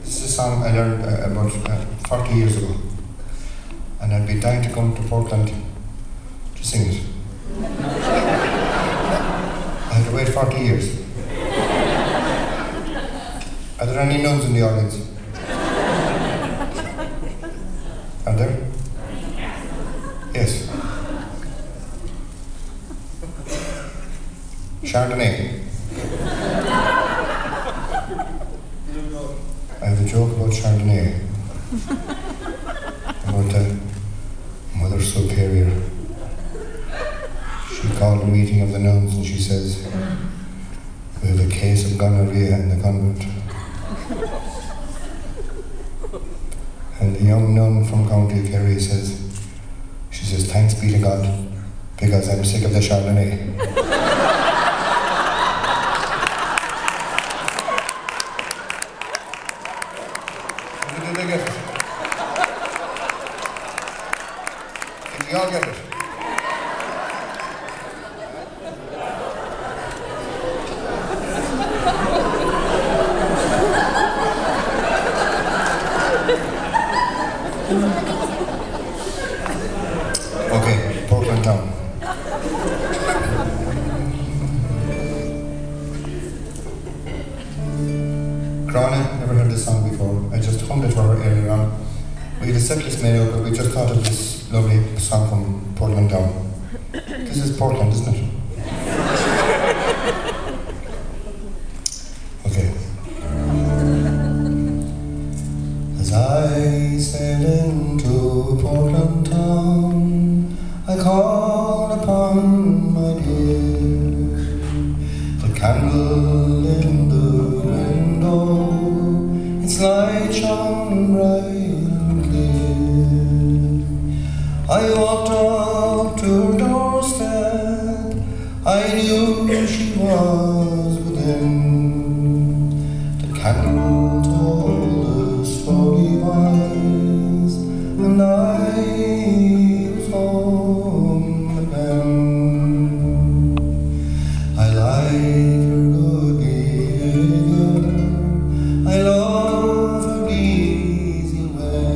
This is a song I learned about 40 years ago, and I'd be dying to come to Portland to sing it. I had to wait 40 years. Are there any nuns in the audience? Are there? Yes. Chardonnay. I have a joke about Chardonnay. About the Mother Superior. She called a meeting of the nuns and she says, "We have a case of gonorrhea in the convent." And the young nun from County Kerry says, "Thanks be to God, because I'm sick of the Chardonnay." Did they get it? Did you all get it? Okay, Portland Town. Grana, never heard this song before. I just hummed it for her earlier on. We had a set list made up, but we just thought of this lovely song from Portland Town. This is Portland, isn't it? Okay. As I sail into Portland Town, I call upon my dear. The candle in the window, its light shone bright and clear. I walked up to her doorstep, I knew she was within. The candle told a story wise, and I was home again. I like her good behavior, I love her easy way.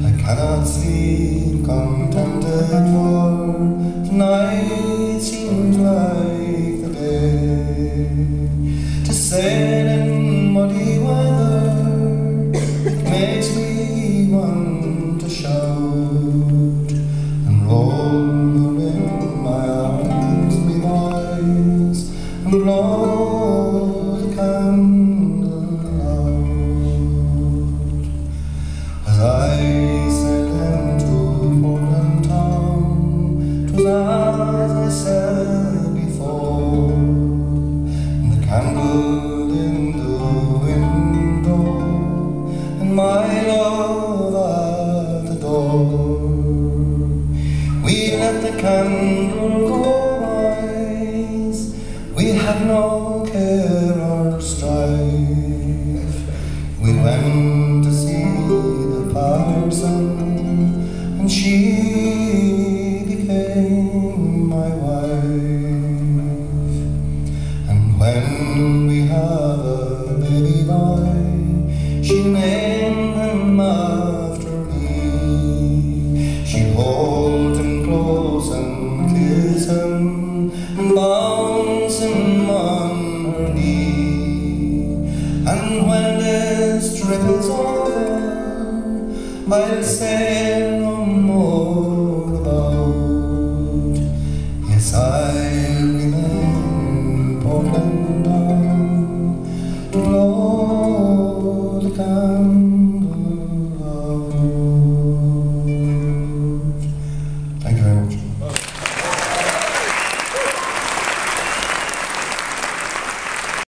I cannot sleep contented, for the night seems like the day. To sail in muddy weather, it makes me want to shout and roll her in my arms, me boys, and blow the candle out. As I sailed into Portland Town, 'twas as I said before, and the candle in the window, and my love at the door. We let the candle go wise, we had no care or strife. We went to see the parson, and she became my wife. And when we have a baby boy, she'll name him after me. She'll hold him close and kiss him, and bounce him on her knee. And when this trip is over, I'll say no more